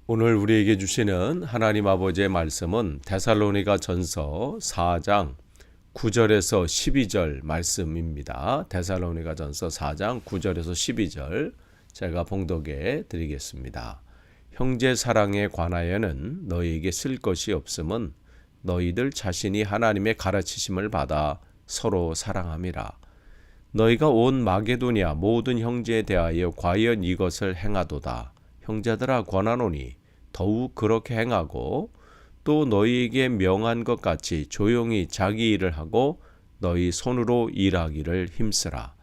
오늘 우리에게 주시는 하나님 아버지의 말씀은 데살로니가 전서 4장 9절에서 12절 말씀입니다. 데살로니가 전서 4장 9절에서 12절 제가 봉독해 드리겠습니다. 형제 사랑에 관하여는 너희에게 쓸 것이 없음은 너희들 자신이 하나님의 가르치심을 받아 서로 사랑함이라. 너희가 온 마게도냐 모든 형제에 대하여 과연 이것을 행하도다. 형제들아 권하노니 더욱 그렇게 행하고 또 너희에게 명한 것 같이 조용히 자기 일을 하고 너희 손으로 일하기를 힘쓰라.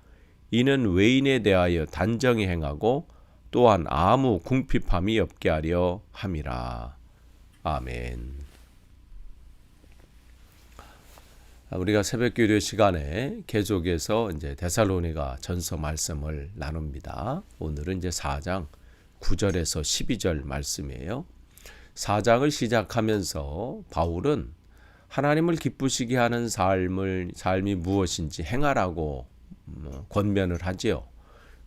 이는 외인에 대하여 단정히 행하고 또한 아무 궁핍함이 없게 하려 함이라. 아멘. 우리가 새벽기도 시간에 계속해서 이제 데살로니가 전서 말씀을 나눕니다. 오늘은 이제 4장 9절에서 12절 말씀이에요. 4장을 시작하면서 바울은 하나님을 기쁘시게 하는 삶이 무엇인지 행하라고 권면을 하지요.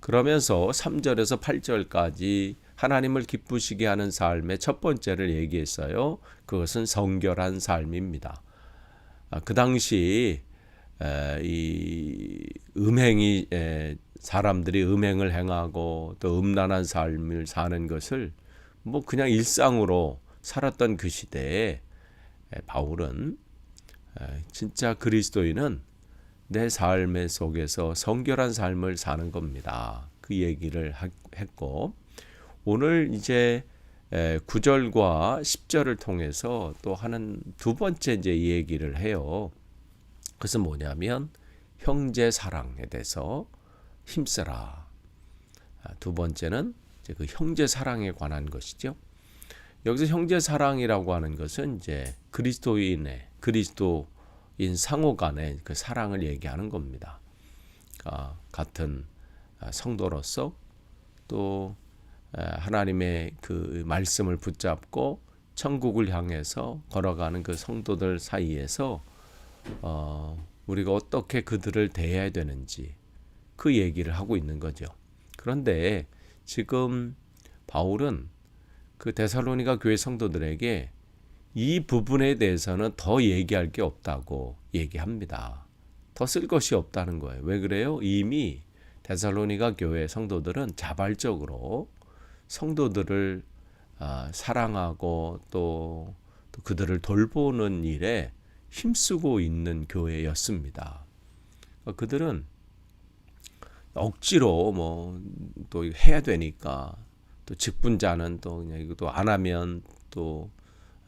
그러면서 3절에서 8절까지 하나님을 기쁘시게 하는 삶의 첫 번째를 얘기했어요. 그것은 성결한 삶입니다. 그 당시 이 음행이 사람들이 음행을 행하고 또 음란한 삶을 사는 것을 뭐 그냥 일상으로 살았던 그 시대에 바울은 진짜 그리스도인은 내 삶의 속에서 성결한 삶을 사는 겁니다. 그 얘기를 했고 오늘 이제 9절과 10절을 통해서 또 하는 두 번째 이제 이 얘기를 해요. 그것은 뭐냐면 형제 사랑에 대해서 힘쓰라. 두 번째는 이제 그 형제 사랑에 관한 것이죠. 여기서 형제 사랑이라고 하는 것은 이제 그리스도인 상호 간의 그 사랑을 얘기하는 겁니다. 같은 성도로서 또 하나님의 그 말씀을 붙잡고 천국을 향해서 걸어가는 그 성도들 사이에서 우리가 어떻게 그들을 대해야 되는지 그 얘기를 하고 있는 거죠. 그런데 지금 바울은 그 데살로니가 교회 성도들에게 이 부분에 대해서는 더 얘기할 게 없다고 얘기합니다. 더 쓸 것이 없다는 거예요. 왜 그래요? 이미 데살로니가 교회 성도들은 자발적으로 성도들을 사랑하고 또 그들을 돌보는 일에 힘쓰고 있는 교회였습니다. 그들은 억지로 뭐 또 해야 되니까 또 직분자는 또 그냥 이것도 안 하면 또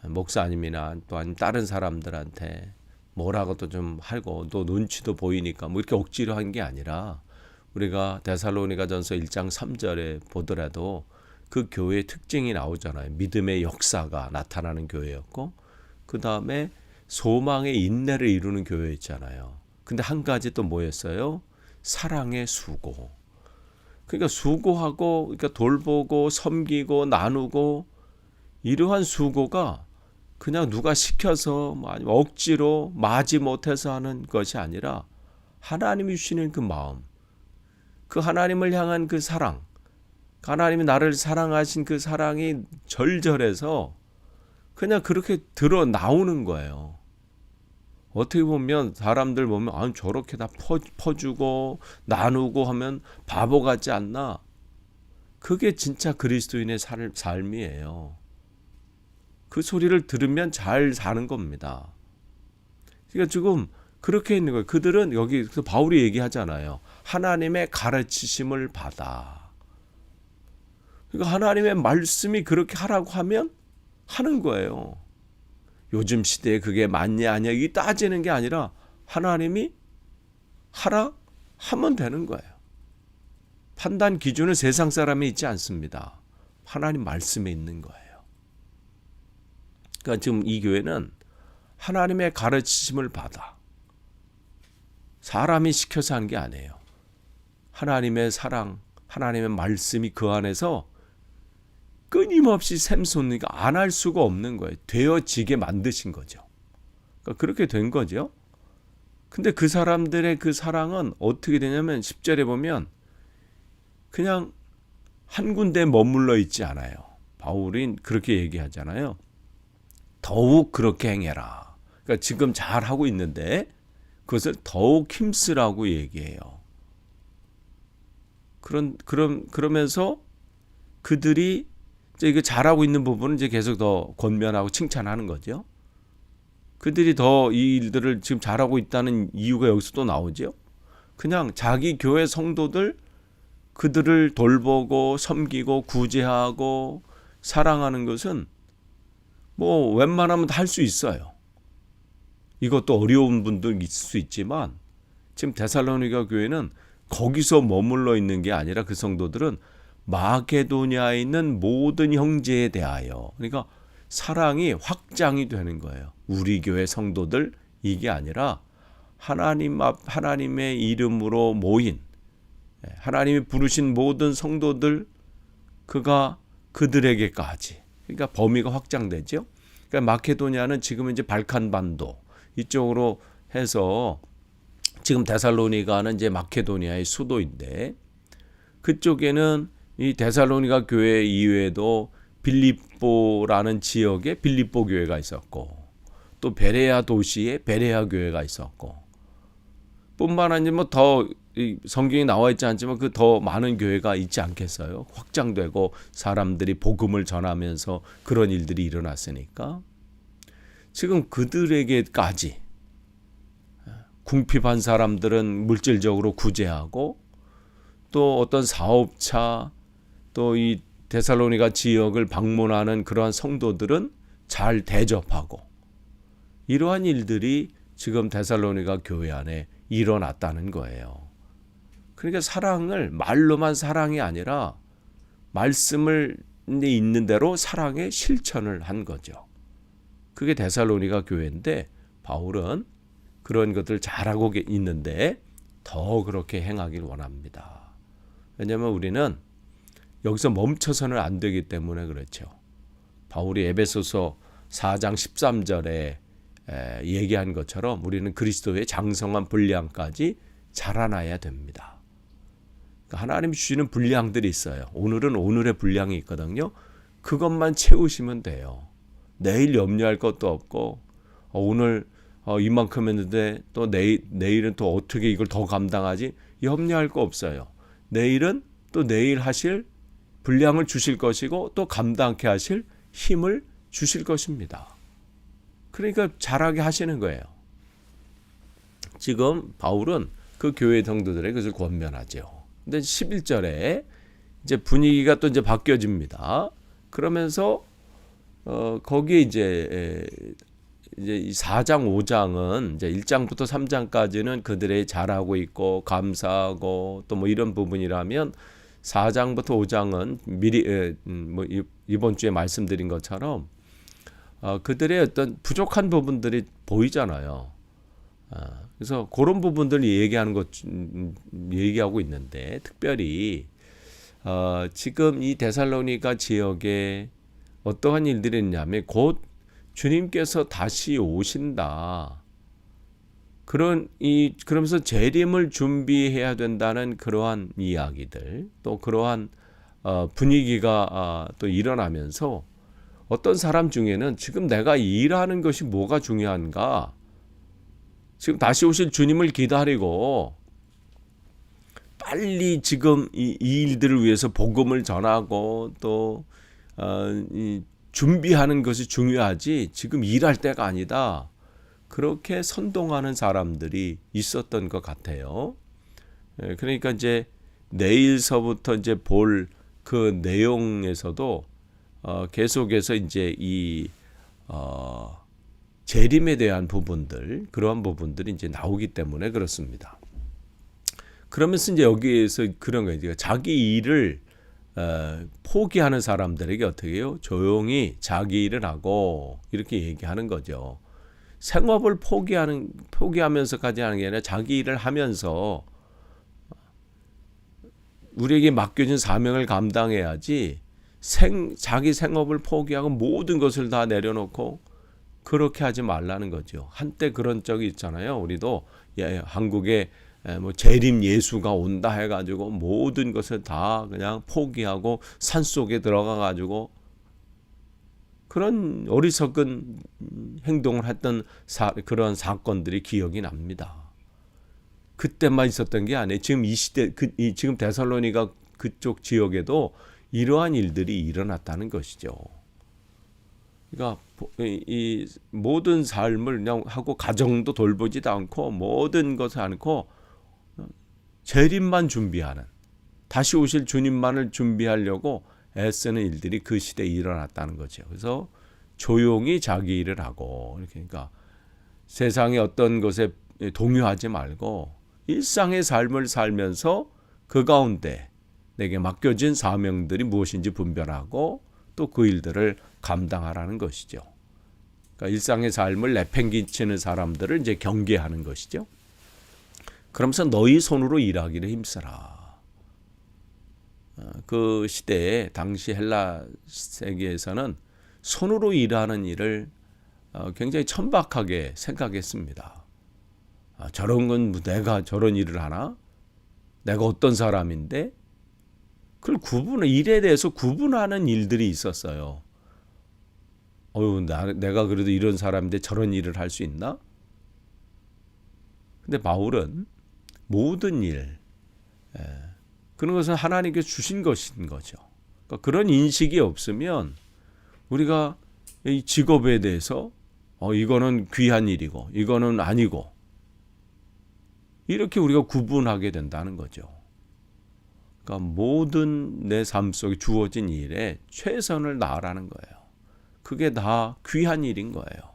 목사님이나 또 아니면 다른 사람들한테 뭐라고 또 좀 하고 또 눈치도 보이니까 뭐 이렇게 억지로 한 게 아니라 우리가 데살로니가전서 1장 3절에 보더라도 그 교회의 특징이 나오잖아요. 믿음의 역사가 나타나는 교회였고 그 다음에 소망의 인내를 이루는 교회였잖아요. 근데 한 가지 또 뭐였어요? 사랑의 수고. 그러니까 수고하고 그러니까 돌보고 섬기고 나누고 이러한 수고가 그냥 누가 시켜서 아니면 억지로 마지 못해서 하는 것이 아니라 하나님이 주시는 그 마음, 그 하나님을 향한 그 사랑, 하나님이 나를 사랑하신 그 사랑이 절절해서 그냥 그렇게 드러 나오는 거예요. 어떻게 보면 사람들 보면 저렇게 다 퍼주고 나누고 하면 바보 같지 않나? 그게 진짜 그리스도인의 삶이에요. 그 소리를 들으면 잘 사는 겁니다. 그러니까 지금 그렇게 있는 거예요. 그들은 여기 바울이 얘기하잖아요. 하나님의 가르치심을 받아. 그러니까 하나님의 말씀이 그렇게 하라고 하면 하는 거예요. 요즘 시대에 그게 맞냐 아니냐 이 따지는 게 아니라 하나님이 하라 하면 되는 거예요. 판단 기준은 세상 사람이 있지 않습니다. 하나님 말씀에 있는 거예요. 그러니까 지금 이 교회는 하나님의 가르치심을 받아. 사람이 시켜서 한 게 아니에요. 하나님의 사랑, 하나님의 말씀이 그 안에서 끊임없이 샘솟으니까 안 할 수가 없는 거예요. 되어지게 만드신 거죠. 그러니까 그렇게 된 거죠. 근데 그 사람들의 그 사랑은 어떻게 되냐면 10절에 보면 그냥 한 군데 머물러 있지 않아요. 바울이 그렇게 얘기하잖아요. 더욱 그렇게 행해라. 그러니까 지금 잘 하고 있는데 그것을 더욱 힘쓰라고 얘기해요. 그러면서 그들이 이제 이거 잘하고 있는 부분은 이제 계속 더 권면하고 칭찬하는 거죠. 그들이 더 이 일들을 지금 잘하고 있다는 이유가 여기서 또 나오죠. 그냥 자기 교회 성도들 그들을 돌보고 섬기고 구제하고 사랑하는 것은 뭐 웬만하면 다 할 수 있어요. 이것도 어려운 분들 있을 수 있지만 지금 데살로니가 교회는 거기서 머물러 있는 게 아니라 그 성도들은 마게도냐에 있는 모든 형제에 대하여, 그러니까 사랑이 확장이 되는 거예요. 우리 교회 성도들 이게 아니라 하나님 앞 하나님의 이름으로 모인 하나님이 부르신 모든 성도들 그가 그들에게까지, 그러니까 범위가 확장되죠. 그러니까 마케도냐는 지금 이제 발칸반도 이쪽으로 해서 지금 데살로니가는 이제 마케도니아의 수도인데 그쪽에는 이 데살로니가 교회 이외에도 빌립보라는 지역에 빌립보 교회가 있었고 또 베레아 도시에 베레아 교회가 있었고 뿐만 아니라 뭐 더 성경에 나와 있지 않지만 그 더 많은 교회가 있지 않겠어요? 확장되고 사람들이 복음을 전하면서 그런 일들이 일어났으니까 지금 그들에게까지 궁핍한 사람들은 물질적으로 구제하고 또 어떤 사업차 또 이 데살로니가 지역을 방문하는 그러한 성도들은 잘 대접하고 이러한 일들이 지금 데살로니가 교회 안에 일어났다는 거예요. 그러니까 사랑을 말로만 사랑이 아니라 말씀을 있는 대로 사랑의 실천을 한 거죠. 그게 데살로니가 교회인데 바울은 그런 것들을 잘하고 있는데 더 그렇게 행하길 원합니다. 왜냐하면 우리는 여기서 멈춰서는 안 되기 때문에 그렇죠. 바울이 에베소서 4장 13절에 얘기한 것처럼 우리는 그리스도의 장성한 분량까지 자라나야 됩니다. 그러니까 하나님 주시는 분량들이 있어요. 오늘은 오늘의 분량이 있거든요. 그것만 채우시면 돼요. 내일 염려할 것도 없고 오늘 이만큼 했는데 또 내일은 또 어떻게 이걸 더 감당하지? 염려할 거 없어요. 내일은 또 내일 하실 분량을 주실 것이고 또 감당케 하실 힘을 주실 것입니다. 그러니까 잘하게 하시는 거예요. 지금 바울은 그 교회 성도들에게 그것을 권면하죠. 근데 11절에 이제 분위기가 또 이제 바뀌어집니다. 그러면서 거기에 이제 4장 5장은 이제 1장부터 3장까지는 그들의 잘하고 있고 감사하고 또 뭐 이런 부분이라면 4장부터 5장은 미리 뭐 이번 주에 말씀드린 것처럼 그들의 어떤 부족한 부분들이 보이잖아요. 그래서 그런 부분들을 얘기하고 있는데 특별히 지금 이 데살로니가 지역에 어떠한 일들이 있냐면 곧 주님께서 다시 오신다. 그러면서 재림을 준비해야 된다는 그러한 이야기들, 또 그러한 분위기가 또 일어나면서 어떤 사람 중에는 지금 내가 일하는 것이 뭐가 중요한가? 지금 다시 오실 주님을 기다리고 빨리 지금 이 일들을 위해서 복음을 전하고 또 준비하는 것이 중요하지 지금 일할 때가 아니다. 그렇게 선동하는 사람들이 있었던 것 같아요. 그러니까 이제 내일서부터 이제 볼 그 내용에서도 계속해서 이제 이 재림에 대한 부분들, 그러한 부분들이 이제 나오기 때문에 그렇습니다. 그러면서 이제 여기에서 그런 거예요. 자기 일을 포기하는 사람들에게 어떻게 해요? 조용히 자기 일을 하고 이렇게 얘기하는 거죠. 생업을 포기하면서까지 하는 게 아니라 자기 일을 하면서 우리에게 맡겨진 사명을 감당해야지 자기 생업을 포기하고 모든 것을 다 내려놓고 그렇게 하지 말라는 거죠. 한때 그런 적이 있잖아요. 우리도 한국에 뭐 재림 예수가 온다 해가지고 모든 것을 다 그냥 포기하고 산속에 들어가가지고 그런 어리석은 행동을 했던 그런 사건들이 기억이 납니다. 그때만 있었던 게 아니에요. 지금 이 시대, 지금 데살로니가 그쪽 지역에도 이러한 일들이 일어났다는 것이죠. 그러니까 이 모든 삶을 그냥 하고 가정도 돌보지도 않고 모든 것을 않고 재림만 준비하는, 다시 오실 주님만을 준비하려고 애쓰는 일들이 그 시대에 일어났다는 거죠. 그래서 조용히 자기 일을 하고, 그러니까 세상의 어떤 것에 동요하지 말고 일상의 삶을 살면서 그 가운데 내게 맡겨진 사명들이 무엇인지 분별하고 또 그 일들을 감당하라는 것이죠. 그러니까 일상의 삶을 내팽개치는 사람들을 이제 경계하는 것이죠. 그러면서 너희 손으로 일하기를 힘쓰라. 그 시대에 당시 헬라 세계에서는 손으로 일하는 일을 굉장히 천박하게 생각했습니다. 저런 건 내가 저런 일을 하나? 내가 어떤 사람인데? 그걸 일에 대해서 구분하는 일들이 있었어요. 내가 그래도 이런 사람인데 저런 일을 할 수 있나? 근데 바울은 모든 일, 그런 것은 하나님께 주신 것인 거죠. 그러니까 그런 인식이 없으면 우리가 이 직업에 대해서 이거는 귀한 일이고 이거는 아니고 이렇게 우리가 구분하게 된다는 거죠. 그러니까 모든 내 삶 속에 주어진 일에 최선을 다하라는 거예요. 그게 다 귀한 일인 거예요.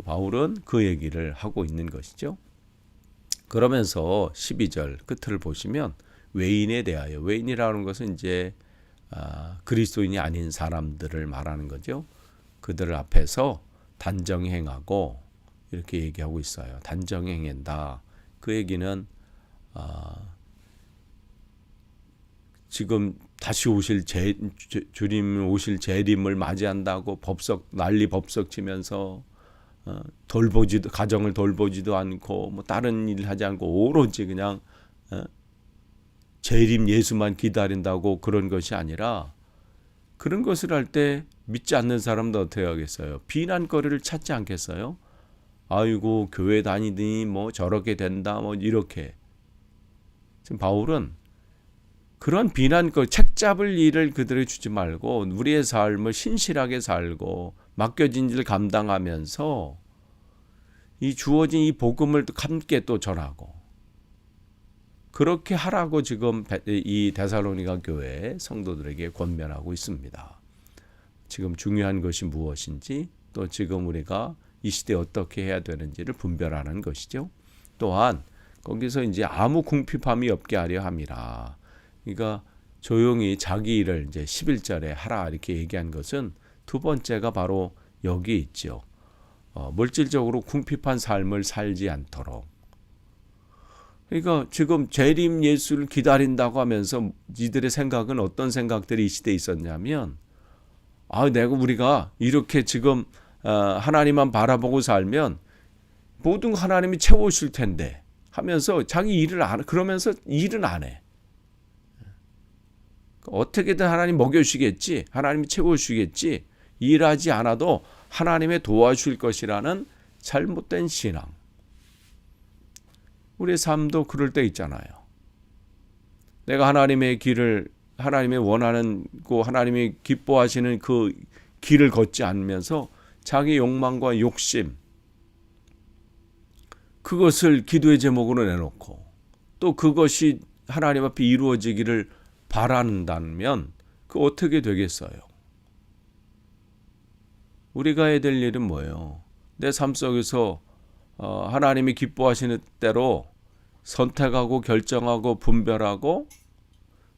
바울은 그 얘기를 하고 있는 것이죠. 그러면서 12절 끝을 보시면 외인에 대하여, 외인이라는 것은 이제 그리스도인이 아닌 사람들을 말하는 거죠. 그들 앞에서 단정히 행하고 이렇게 얘기하고 있어요. 단정히 행한다. 그 얘기는 지금 다시 오실 주님 오실 재림을 맞이한다고 난리 법석 치면서 가정을 돌보지도 않고 뭐 다른 일 하지 않고 오로지 그냥 재림 예수만 기다린다고 그런 것이 아니라, 그런 것을 할 때 믿지 않는 사람도 어떻게 하겠어요? 비난거리를 찾지 않겠어요? 아이고 교회 다니더니 뭐 저렇게 된다 뭐 이렇게. 지금 바울은 그런 책잡을 일을 그들에게 주지 말고 우리의 삶을 신실하게 살고 맡겨진 일을 감당하면서 이 주어진 이 복음을 함께 또 전하고 그렇게 하라고 지금 이 데살로니가 교회 성도들에게 권면하고 있습니다. 지금 중요한 것이 무엇인지, 또 지금 우리가 이 시대에 어떻게 해야 되는지를 분별하는 것이죠. 또한 거기서 이제 아무 궁핍함이 없게 하려 함이라. 그러니까 조용히 자기 일을 이제 11절에 하라 이렇게 얘기한 것은 두 번째가 바로 여기 있죠. 물질적으로 궁핍한 삶을 살지 않도록. 그러니까 지금 재림 예수를 기다린다고 하면서 이들의 생각은 어떤 생각들이 이 시대에 있었냐면, 우리가 이렇게 지금 하나님만 바라보고 살면 모든 하나님이 채워주실 텐데 하면서 자기 일을 그러면서 일은 안 해. 어떻게든 하나님 먹여주시겠지, 하나님이 채워주시겠지, 일하지 않아도 하나님의 도와주실 것이라는 잘못된 신앙. 우리의 삶도 그럴 때 있잖아요. 내가 하나님의 길을, 하나님의 원하는 하나님이 기뻐하시는 그 길을 걷지 않으면서 자기 욕망과 욕심, 그것을 기도의 제목으로 내놓고 또 그것이 하나님 앞에 이루어지기를 바란다면 그 어떻게 되겠어요? 우리가 해야 될 일은 뭐예요? 내 삶 속에서 하나님이 기뻐하시는 대로 선택하고 결정하고 분별하고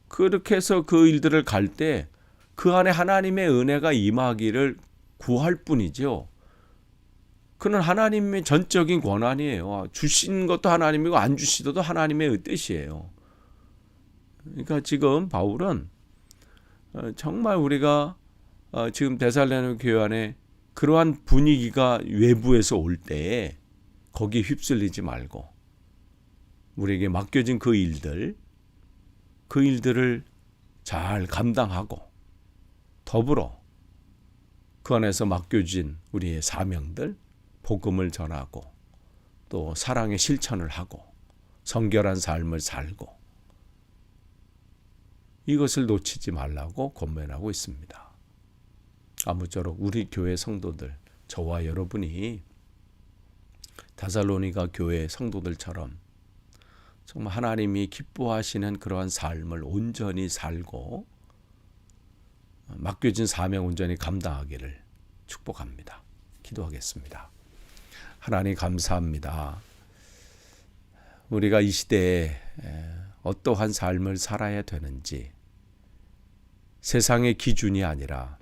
그렇게 해서 그 일들을 갈 때 그 안에 하나님의 은혜가 임하기를 구할 뿐이죠. 그는 하나님의 전적인 권한이에요. 주신 것도 하나님이고 안 주시도 하나님의 뜻이에요. 그러니까 지금 바울은 정말 우리가 지금 데살로니가 교회 안에 그러한 분위기가 외부에서 올 때에 거기에 휩쓸리지 말고 우리에게 맡겨진 그 일들을 잘 감당하고 더불어 그 안에서 맡겨진 우리의 사명들, 복음을 전하고 또 사랑의 실천을 하고 성결한 삶을 살고 이것을 놓치지 말라고 권면하고 있습니다. 아무쪼록 우리 교회 성도들, 저와 여러분이 데살로니가 교회 성도들처럼 정말 하나님이 기뻐하시는 그러한 삶을 온전히 살고 맡겨진 사명 온전히 감당하기를 축복합니다. 기도하겠습니다. 하나님 감사합니다. 우리가 이 시대에 어떠한 삶을 살아야 되는지 세상의 기준이 아니라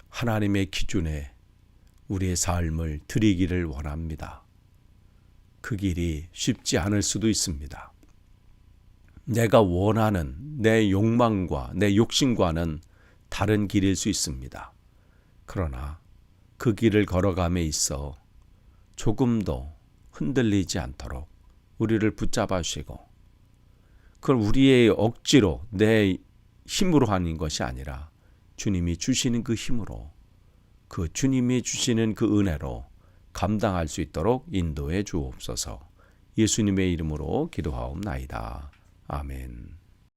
하나님의 기준에 우리의 삶을 드리기를 원합니다. 그 길이 쉽지 않을 수도 있습니다. 내가 원하는 내 욕망과 내 욕심과는 다른 길일 수 있습니다. 그러나 그 길을 걸어감에 있어 조금도 흔들리지 않도록 우리를 붙잡아 주시고 그걸 우리의 억지로 내 힘으로 하는 것이 아니라 주님이 주시는 그 힘으로 그 주님이 주시는 그 은혜로 감당할 수 있도록 인도해 주옵소서. 예수님의 이름으로 기도하옵나이다. 아멘.